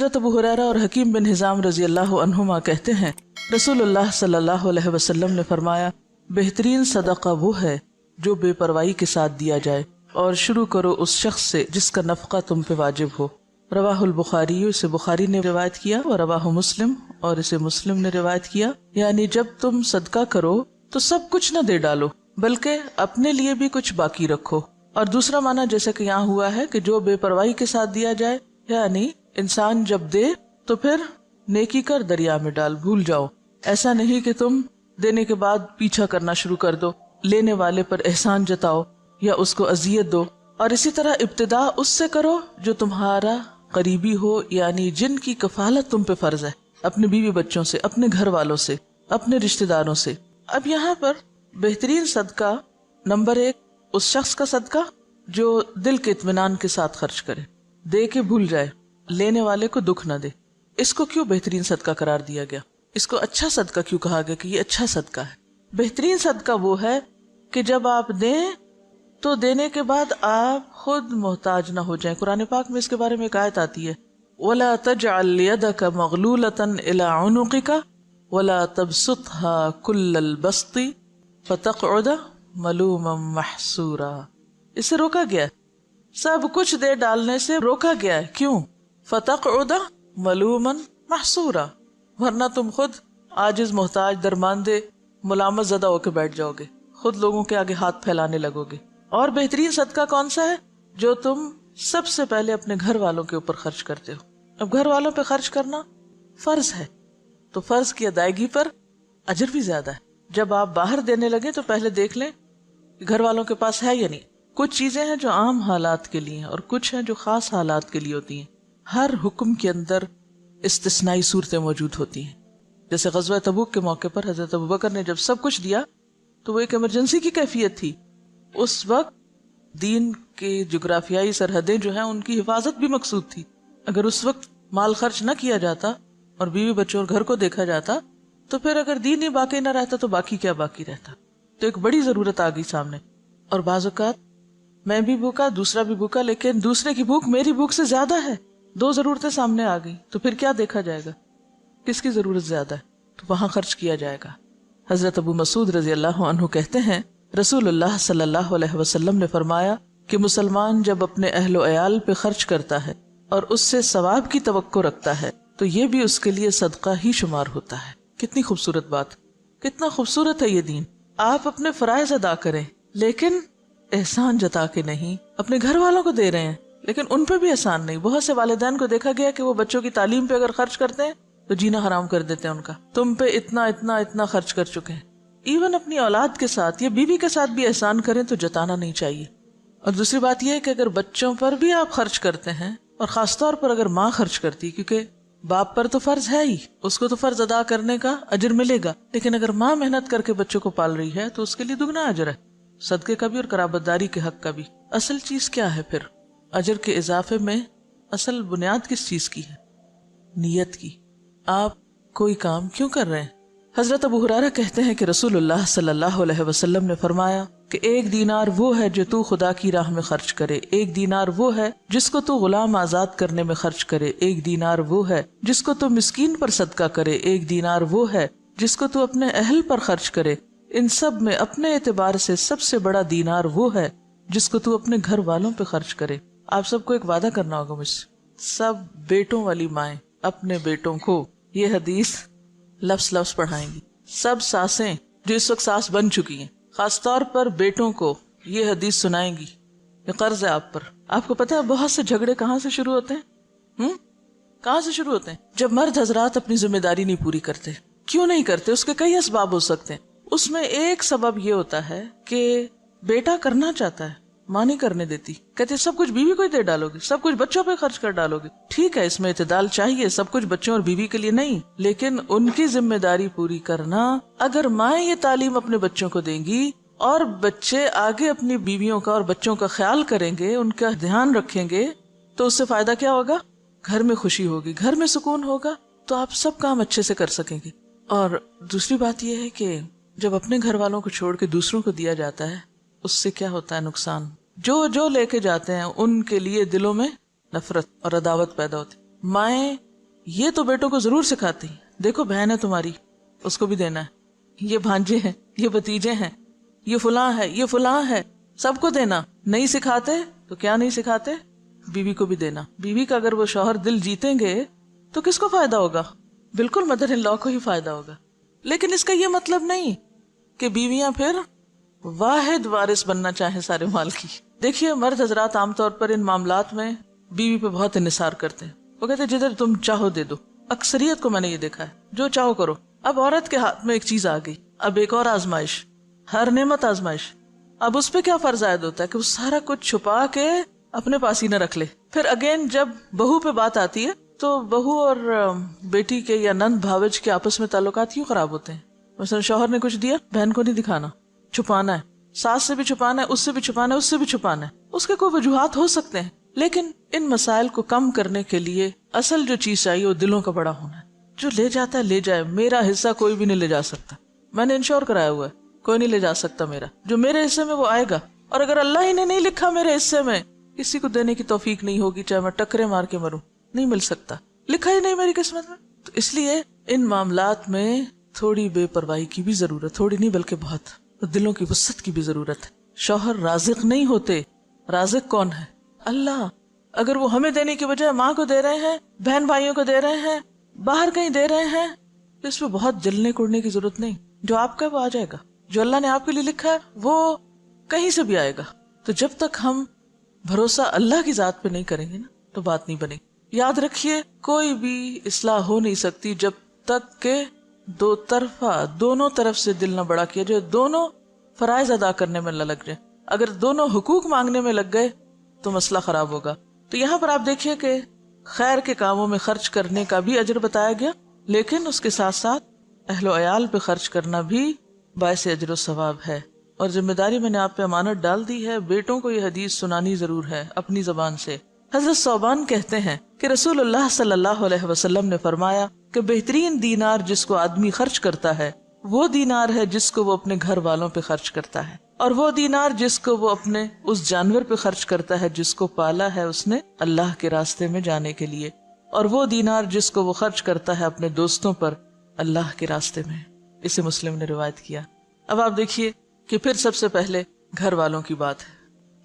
حضرت ابو ہریرہ اور حکیم بن حزام رضی اللہ عنہما کہتے ہیں رسول اللہ صلی اللہ علیہ وسلم نے فرمایا بہترین صدقہ وہ ہے جو بے پرواہی کے ساتھ دیا جائے، اور شروع کرو اس شخص سے جس کا نفقہ تم پہ واجب ہو۔ رواہ البخاری، اسے بخاری نے روایت کیا، اور رواہ مسلم، اور اسے مسلم نے روایت کیا۔ یعنی جب تم صدقہ کرو تو سب کچھ نہ دے ڈالو بلکہ اپنے لیے بھی کچھ باقی رکھو۔ اور دوسرا معنی جیسے کہ یہاں ہوا ہے کہ جو بے پرواہی کے ساتھ دیا جائے، یعنی انسان جب دے تو پھر نیکی کر دریا میں ڈال، بھول جاؤ۔ ایسا نہیں کہ تم دینے کے بعد پیچھا کرنا شروع کر دو، لینے والے پر احسان جتاؤ یا اس کو اذیت دو۔ اور اسی طرح ابتدا اس سے کرو جو تمہارا قریبی ہو، یعنی جن کی کفالت تم پہ فرض ہے، اپنے بیوی بچوں سے، اپنے گھر والوں سے، اپنے رشتہ داروں سے۔ اب یہاں پر بہترین صدقہ نمبر 1 اس شخص کا صدقہ جو دل کے اطمینان کے ساتھ خرچ کرے، دے کے بھول جائے، لینے والے کو دکھ نہ دے۔ اس کو کیوں بہترین صدقہ قرار دیا گیا؟ اس کو اچھا صدقہ کیوں کہا گیا کہ یہ اچھا صدقہ ہے؟ بہترین صدقہ وہ ہے کہ جب آپ دیں تو دینے کے بعد آپ خود محتاج نہ ہو جائیں۔ قرآن پاک میں اس کے بارے میں ایک آیت آتی ہے وَلَا تَجْعَلْ يَدَكَ مَغْلُولَةً إِلَىٰ عُنُقِكَ وَلَا تَبْسُطْهَا كُلَّ الْبَسْطِ فَتَقْعُدَ مَلُومًا مَحْسُورًا۔ اسے روکا گیا ہے، سب کچھ دے ڈالنے سے روکا گیا ہے۔ کیوں؟ فَتَقْعُدَ مَلُومًا مَحْسُورًا، ورنہ تم خود عاجز، محتاج، درماندے، ملامت زدہ ہو کے بیٹھ جاؤ گے، خود لوگوں کے آگے ہاتھ پھیلانے لگو گے۔ اور بہترین صدقہ کون سا ہے؟ جو تم سب سے پہلے اپنے گھر والوں کے اوپر خرچ کرتے ہو۔ اب گھر والوں پہ خرچ کرنا فرض ہے، تو فرض کی ادائیگی پر اجر بھی زیادہ ہے۔ جب آپ باہر دینے لگے تو پہلے دیکھ لیں کہ گھر والوں کے پاس ہے یا نہیں۔ کچھ چیزیں ہیں جو عام حالات کے لیے ہیں اور کچھ ہیں جو خاص حالات کے لیے ہوتی ہیں۔ ہر حکم کے اندر استثنائی صورتیں موجود ہوتی ہیں۔ جیسے غزوہ تبوک کے موقع پر حضرت ابوبکر نے جب سب کچھ دیا تو وہ ایک ایمرجنسی کی کیفیت تھی۔ اس وقت دین کے جغرافیائی سرحدیں جو ہیں ان کی حفاظت بھی مقصود تھی۔ اگر اس وقت مال خرچ نہ کیا جاتا اور بیوی بچوں اور گھر کو دیکھا جاتا تو پھر اگر دین ہی باقی نہ رہتا تو باقی کیا باقی رہتا؟ تو ایک بڑی ضرورت آ گئی سامنے۔ اور بعض اوقات میں بھی بھوکا، دوسرا بھی بھوکا، لیکن دوسرے کی بھوک میری بھوک سے زیادہ ہے، دو ضرورتیں سامنے آ گئی، تو پھر کیا دیکھا جائے گا؟ کس کی ضرورت زیادہ ہے؟ تو وہاں خرچ کیا جائے گا۔ حضرت ابو مسعود رضی اللہ عنہ کہتے ہیں رسول اللہ صلی اللہ علیہ وسلم نے فرمایا کہ مسلمان جب اپنے اہل و عیال پہ خرچ کرتا ہے اور اس سے ثواب کی توقع رکھتا ہے تو یہ بھی اس کے لیے صدقہ ہی شمار ہوتا ہے۔ کتنی خوبصورت بات، کتنا خوبصورت ہے یہ دین۔ آپ اپنے فرائض ادا کریں لیکن احسان جتا کے نہیں۔ اپنے گھر والوں کو دے رہے ہیں لیکن ان پہ بھی احسان نہیں۔ بہت سے والدین کو دیکھا گیا کہ وہ بچوں کی تعلیم پہ اگر خرچ کرتے ہیں تو جینا حرام کر دیتے ہیں ان کا، تم پہ اتنا اتنا اتنا خرچ کر چکے ہیں۔ ایون اپنی اولاد کے ساتھ یا بیوی کے ساتھ بھی احسان کریں تو جتانا نہیں چاہیے۔ اور دوسری بات یہ ہے کہ اگر بچوں پر بھی آپ خرچ کرتے ہیں، اور خاص طور پر اگر ماں خرچ کرتی، کیونکہ باپ پر تو فرض ہے ہی، اس کو تو فرض ادا کرنے کا اجر ملے گا، لیکن اگر ماں محنت کر کے بچوں کو پال رہی ہے تو اس کے لیے دگنا اجر ہے، صدقے کا بھی اور قرابت داری کے حق کا بھی۔ اصل چیز کیا ہے پھر اجر کے اضافے میں؟ اصل بنیاد کس چیز کی ہے؟ نیت کی۔ آپ کوئی کام کیوں کر رہے ہیں؟ حضرت ابو ہریرہ کہتے ہیں کہ رسول اللہ صلی اللہ علیہ وسلم نے فرمایا کہ 1 دینار وہ ہے جو تو خدا کی راہ میں خرچ کرے، 1 دینار وہ ہے جس کو تو غلام آزاد کرنے میں خرچ کرے، 1 دینار وہ ہے جس کو تو مسکین پر صدقہ کرے، 1 دینار وہ ہے جس کو تو اپنے اہل پر خرچ کرے۔ ان سب میں اپنے اعتبار سے سب سے بڑا دینار وہ ہے جس کو تو اپنے گھر والوں پہ خرچ کرے۔ آپ سب کو ایک وعدہ کرنا ہوگا مجھ سے، سب بیٹوں والی مائیں اپنے بیٹوں کو یہ حدیث لفظ لفظ پڑھائیں گی۔ سب ساسیں جو اس وقت ساس بن چکی ہیں خاص طور پر بیٹوں کو یہ حدیث سنائیں گی۔ یہ قرض ہے آپ پر۔ آپ کو پتہ ہے بہت سے جھگڑے کہاں سے شروع ہوتے ہیں؟ کہاں سے شروع ہوتے ہیں؟ جب مرد حضرات اپنی ذمہ داری نہیں پوری کرتے۔ کیوں نہیں کرتے؟ اس کے کئی اسباب ہو سکتے ہیں۔ اس میں ایک سبب یہ ہوتا ہے کہ بیٹا کرنا چاہتا ہے، ماں نہیں کرنے دیتی، کہتے سب کچھ بیوی کو ہی دے ڈالو گے، سب کچھ بچوں پہ خرچ کر ڈالو گے۔ ٹھیک ہے، اس میں اعتدال چاہیے، سب کچھ بچوں اور بیوی کے لیے نہیں، لیکن ان کی ذمہ داری پوری کرنا۔ اگر مائیں یہ تعلیم اپنے بچوں کو دیں گی اور بچے آگے اپنی بیویوں کا اور بچوں کا خیال کریں گے، ان کا دھیان رکھیں گے، تو اس سے فائدہ کیا ہوگا؟ گھر میں خوشی ہوگی، گھر میں سکون ہوگا، تو آپ سب کام اچھے سے کر سکیں گے۔ اور دوسری بات یہ ہے کہ جب اپنے گھر والوں کو چھوڑ کے دوسروں کو دیا جاتا ہے، اس سے کیا ہوتا ہے نقصان؟ جو لے کے جاتے ہیں ان کے لیے دلوں میں نفرت اور عداوت پیدا ہوتی۔ مائیں یہ تو بیٹوں کو ضرور سکھاتی ہیں، دیکھو بہن ہے تمہاری، اس کو بھی دینا ہے، یہ بھانجے ہیں، یہ بھتیجے ہیں، یہ فلاں ہے، یہ فلاں ہے، سب کو دینا. نہیں سکھاتے تو کیا نہیں سکھاتے؟ بیوی کو بھی دینا. بیوی کا اگر وہ شوہر دل جیتیں گے تو کس کو فائدہ ہوگا؟ بالکل مدر ان لا کو ہی فائدہ ہوگا. لیکن اس کا یہ مطلب نہیں کہ بیویاں پھر واحد وارث بننا چاہیں سارے مال کی. دیکھیے مرد حضرات عام طور پر ان معاملات میں بیوی پہ بہت انحصار کرتے ہیں. وہ کہتے ہیں جدھر تم چاہو دے دو. اکثریت کو میں نے یہ دیکھا ہے، جو چاہو کرو. اب عورت کے ہاتھ میں ایک چیز آ گئی، اب ایک اور آزمائش، ہر نعمت آزمائش. اب اس پہ کیا فرض عائد ہوتا ہے کہ وہ سارا کچھ چھپا کے اپنے پاس ہی نہ رکھ لے. پھر اگین جب بہو پہ بات آتی ہے تو بہو اور بیٹی کے یا نند بھاوج کے آپس میں تعلقات کیوں خراب ہوتے ہیں؟ مثلا شوہر نے کچھ دیا، بہن کو نہیں دکھانا، چھپانا ہے. ساس سے بھی چھپانا ہے، اس سے بھی چھپانا ہے، اس سے بھی چھپانا ہے. اس کے کوئی وجوہات ہو سکتے ہیں، لیکن ان مسائل کو کم کرنے کے لیے اصل جو چیز چاہیے وہ دلوں کا بڑا ہونا ہے. جو لے جاتا ہے لے جائے، میرا حصہ کوئی بھی نہیں لے جا سکتا. میں نے انشور کرایا ہوا ہے، کوئی نہیں لے جا سکتا میرا. جو میرے حصے میں وہ آئے گا، اور اگر اللہ ہی نے نہیں لکھا میرے حصے میں، کسی کو دینے کی توفیق نہیں ہوگی، چاہے میں ٹکرے مار کے مروں، نہیں مل سکتا، لکھا ہی نہیں میری قسمت میں. تو اس لیے ان معاملات میں تھوڑی بے پرواہی کی بھی ضرورت، تھوڑی نہیں بلکہ بہت، دلوں کی وسعت کی بھی ضرورت ہے. شوہر رازق نہیں ہوتے، رازق کون ہے؟ اللہ. اگر وہ ہمیں دینے کی بجائے ماں کو دے رہے ہیں، بہن بھائیوں کو دے رہے ہیں، باہر کہیں دے رہے ہیں، تو اس پہ بہت جلنے کوڑنے کی ضرورت نہیں. جو آپ کا وہ آ جائے گا، جو اللہ نے آپ کے لیے لکھا ہے وہ کہیں سے بھی آئے گا. تو جب تک ہم بھروسہ اللہ کی ذات پہ نہیں کریں گے نا تو بات نہیں بنے گی. یاد رکھیے کوئی بھی اصلاح ہو نہیں سکتی جب تک کہ دو طرفہ، دونوں طرف سے دل نہ بڑا کیا جائے، دونوں فرائض ادا کرنے میں نہ لگ جائے. اگر دونوں حقوق مانگنے میں لگ گئے تو مسئلہ خراب ہوگا. تو یہاں پر آپ دیکھیے کہ خیر کے کاموں میں خرچ کرنے کا بھی اجر بتایا گیا، لیکن اس کے ساتھ ساتھ اہل و عیال پہ خرچ کرنا بھی باعث اجر و ثواب ہے. اور ذمہ داری میں نے آپ پہ امانت ڈال دی ہے، بیٹوں کو یہ حدیث سنانی ضرور ہے اپنی زبان سے. حضرت ثوبان کہتے ہیں کہ رسول اللہ صلی اللہ علیہ وسلم نے فرمایا کہ بہترین دینار جس کو آدمی خرچ کرتا ہے وہ دینار ہے جس کو وہ اپنے گھر والوں پہ خرچ کرتا ہے، اور وہ دینار جس کو وہ اپنے اس جانور پہ خرچ کرتا ہے جس کو پالا ہے اس نے اللہ کے راستے میں جانے کے لیے، اور وہ دینار جس کو وہ خرچ کرتا ہے اپنے دوستوں پر اللہ کے راستے میں. اسے مسلم نے روایت کیا. اب آپ دیکھیے کہ پھر سب سے پہلے گھر والوں کی بات ہے.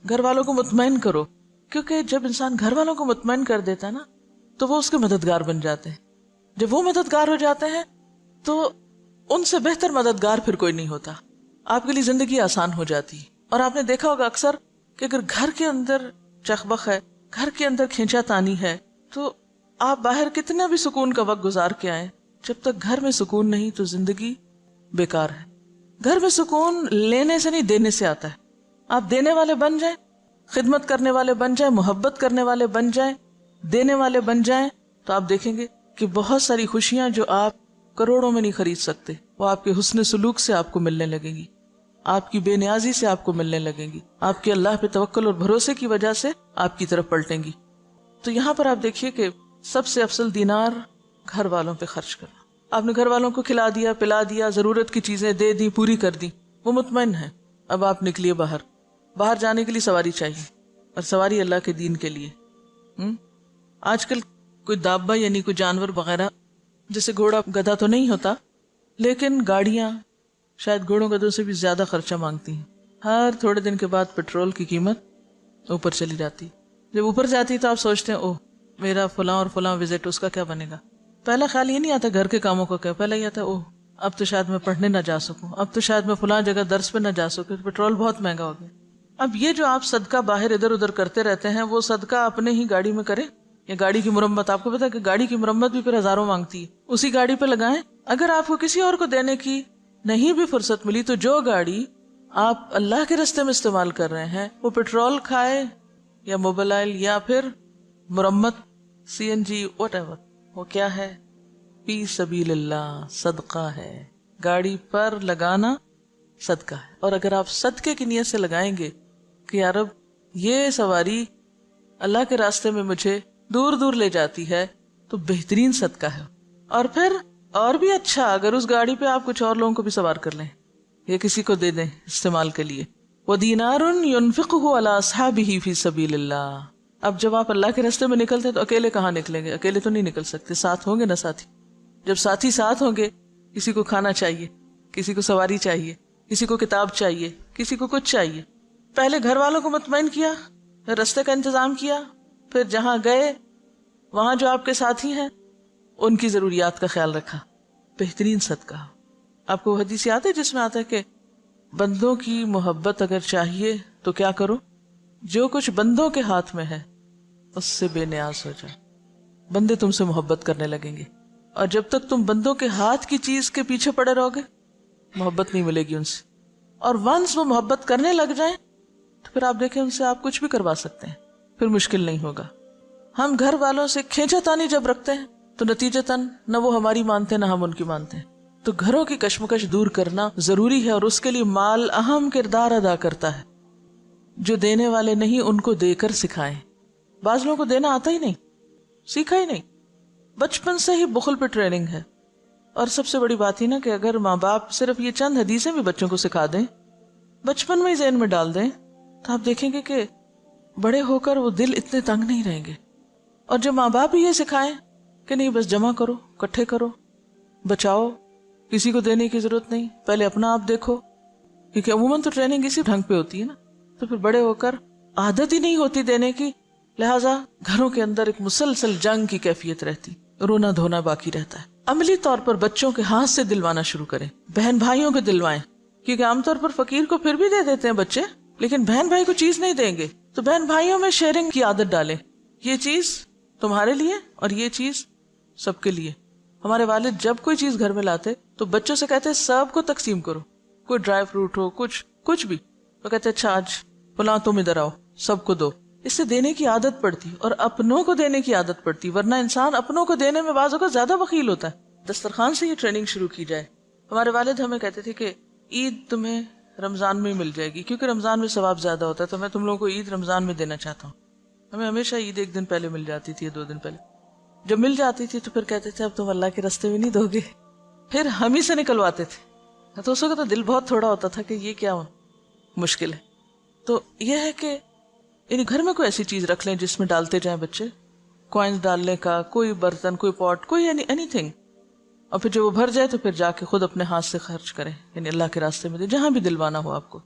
گھر والوں کو مطمئن کرو، کیونکہ جب انسان گھر والوں کو مطمئن کر دیتا ہے نا تو وہ اس کے مددگار بن جاتے ہیں. جب وہ مددگار ہو جاتے ہیں تو ان سے بہتر مددگار پھر کوئی نہیں ہوتا. آپ کے لیے زندگی آسان ہو جاتی. اور آپ نے دیکھا ہوگا اکثر کہ اگر گھر کے اندر چخبخ ہے، گھر کے اندر کھینچا تانی ہے، تو آپ باہر کتنا بھی سکون کا وقت گزار کے آئیں، جب تک گھر میں سکون نہیں تو زندگی بیکار ہے. گھر میں سکون لینے سے نہیں دینے سے آتا ہے. آپ دینے والے بن جائیں، خدمت کرنے والے بن جائیں، محبت کرنے والے بن جائیں، دینے والے بن جائیں، تو آپ دیکھیں گے کہ بہت ساری خوشیاں جو آپ کروڑوں میں نہیں خرید سکتے وہ آپ کے حسن سلوک سے آپ کو ملنے لگیں گی، آپ کی بے نیازی سے آپ کو ملنے لگیں گی، آپ کے اللہ پہ توکل اور بھروسے کی وجہ سے آپ کی طرف پلٹیں گی. تو یہاں پر آپ دیکھیے کہ سب سے افضل دینار گھر والوں پہ خرچ کرنا. آپ نے گھر والوں کو کھلا دیا، پلا دیا، ضرورت کی چیزیں دے دی، پوری کر دی، وہ مطمئن ہے. اب آپ نکلیے باہر جانے کے لیے سواری چاہیے، اور سواری اللہ کے دین کے لیے. آج کل کوئی دابہ یعنی کوئی جانور وغیرہ، جیسے گھوڑا گدھا تو نہیں ہوتا، لیکن گاڑیاں شاید گھوڑوں گدھوں سے بھی زیادہ خرچہ مانگتی ہیں. ہر تھوڑے دن کے بعد پیٹرول کی قیمت اوپر چلی جاتی. جب اوپر جاتی تو آپ سوچتے ہیں اوہ میرا فلاں اور فلاں وزٹ، اس کا کیا بنے گا. پہلا خیال یہ نہیں آتا گھر کے کاموں کا کیا، پہلا یہ آتا اوہ اب تو شاید میں پڑھنے نہ جا سکوں، اب تو شاید میں فلاں جگہ درس پہ نہ جا سکوں، پیٹرول بہت مہنگا ہو گیا. اب یہ جو آپ صدقہ باہر ادھر ادھر کرتے رہتے ہیں، وہ صدقہ اپنے ہی گاڑی میں کریں یا گاڑی کی مرمت. آپ کو پتا ہے کہ گاڑی کی مرمت بھی پھر ہزاروں مانگتی ہے، اسی گاڑی پہ لگائیں. اگر آپ کو کسی اور کو دینے کی نہیں بھی فرصت ملی تو جو گاڑی آپ اللہ کے راستے میں استعمال کر رہے ہیں وہ پیٹرول کھائے یا موبائل یا پھر مرمت، سی این جی، واٹ ایور، وہ کیا ہے؟ فی سبیل اللہ، صدقہ ہے. گاڑی پر لگانا صدقہ ہے. اور اگر آپ صدقے کی نیت سے لگائیں گے کہ یا رب یہ سواری اللہ کے راستے میں مجھے دور دور لے جاتی ہے، تو بہترین صدقہ ہے. اور پھر اور بھی اچھا اگر اس گاڑی پہ آپ کچھ اور لوگوں کو بھی سوار کر لیں یا کسی کو دے دیں استعمال کے لیے. وَدِينَارٌ يُنْفِقُهُ عَلَىٰ أَصْحَابِهِ فِي سَبِيلِ اللَّهِ. اب جب آپ اللہ کے راستے میں نکلتے ہیں تو اکیلے کہاں نکلیں گے؟ اکیلے تو نہیں نکل سکتے، ساتھ ہوں گے نا ساتھی. جب ساتھی ساتھ ہوں گے، کسی کو کھانا چاہیے، کسی کو سواری چاہیے، کسی کو کتاب چاہیے، کسی کو کچھ چاہیے. پہلے گھر والوں کو مطمئن کیا، پھر راستے کا انتظام کیا، پھر جہاں گئے وہاں جو آپ کے ساتھی ہیں ان کی ضروریات کا خیال رکھا. بہترین صدقہ. آپ کو حدیث یاد ہے جس میں آتا ہے کہ بندوں کی محبت اگر چاہیے تو کیا کرو؟ جو کچھ بندوں کے ہاتھ میں ہے اس سے بے نیاز ہو جائے. بندے تم سے محبت کرنے لگیں گے، اور جب تک تم بندوں کے ہاتھ کی چیز کے پیچھے پڑے رہو گے محبت نہیں ملے گی ان سے. اور ونس وہ محبت کرنے لگ جائیں تو پھر آپ دیکھیں ان سے آپ کچھ بھی کروا سکتے ہیں، پھر مشکل نہیں ہوگا. ہم گھر والوں سے کھینچا تانی جب رکھتے ہیں تو نتیجتاً نہ وہ ہماری مانتے نہ ہم ان کی مانتے ہیں. تو گھروں کی کشمکش دور کرنا ضروری ہے، اور اس کے لیے مال اہم کردار ادا کرتا ہے. جو دینے والے نہیں ان کو دے کر سکھائیں. بعض لوگوں کو دینا آتا ہی نہیں، سیکھا ہی نہیں، بچپن سے ہی بخل پہ ٹریننگ ہے. اور سب سے بڑی بات ہی نا کہ اگر ماں باپ صرف یہ چند حدیثیں بھی بچوں کو سکھا دیں، بچپن میں ہی ذہن میں ڈال دیں، تو آپ دیکھیں گے کہ بڑے ہو کر وہ دل اتنے تنگ نہیں رہیں گے. اور جب ماں باپ ہی یہ سکھائیں کہ نہیں بس جمع کرو، اکٹھے کرو، بچاؤ، کسی کو دینے کی ضرورت نہیں، پہلے اپنا آپ دیکھو، کیونکہ عموماً تو ٹریننگ اسی ڈھنگ پہ ہوتی ہے نا، تو پھر بڑے ہو کر عادت ہی نہیں ہوتی دینے کی. لہٰذا گھروں کے اندر ایک مسلسل جنگ کی کیفیت رہتی، رونا دھونا باقی رہتا ہے. عملی طور پر بچوں کے ہاتھ سے دلوانا شروع کریں، بہن بھائیوں کو دلوائیں، کیونکہ عام طور پر فقیر کو پھر بھی دے دیتے ہیں بچے، لیکن بہن بھائی کو چیز نہیں دیں گے. تو بہن بھائیوں میں شیئرنگ کی عادت ڈالیں، یہ چیز تمہارے لیے اور یہ چیز سب کے لیے. ہمارے والد جب کوئی چیز گھر میں لاتے تو بچوں سے کہتے سب کو تقسیم کرو، کوئی ڈرائی فروٹ ہو، کچھ بھی، تو کہتے اچھا آج فلاں تم ادھر آؤ، سب کو دو. اس سے دینے کی عادت پڑتی اور اپنوں کو دینے کی عادت پڑتی، ورنہ انسان اپنوں کو دینے میں بعض اوقات زیادہ بخیل ہوتا ہے. دسترخوان سے یہ ٹریننگ شروع کی جائے. ہمارے والد ہمیں کہتے تھے کہ عید تمہیں رمضان میں مل جائے گی، کیونکہ رمضان میں ثواب زیادہ ہوتا ہے، تو میں تم لوگوں کو عید رمضان میں دینا چاہتا ہوں. ہمیں ہمیشہ عید ایک دن پہلے مل جاتی تھی، 2 دن پہلے. جب مل جاتی تھی تو پھر کہتے تھے اب تم اللہ کے راستے میں نہیں دو گے، پھر ہم ہی سے نکلواتے تھے. تو اس وقت تو دل بہت تھوڑا ہوتا تھا کہ یہ کیا مشکل ہے. تو یہ ہے کہ یعنی گھر میں کوئی ایسی چیز رکھ لیں جس میں ڈالتے جائیں بچے، کوائنز ڈالنے کا، کوئی برتن، کوئی پاٹ، کوئی اینی تھنگ. اور پھر جب وہ بھر جائے تو پھر جا کے خود اپنے ہاتھ سے خرچ کریں، یعنی اللہ کے راستے میں دیں، جہاں بھی دلوانا ہو آپ کو.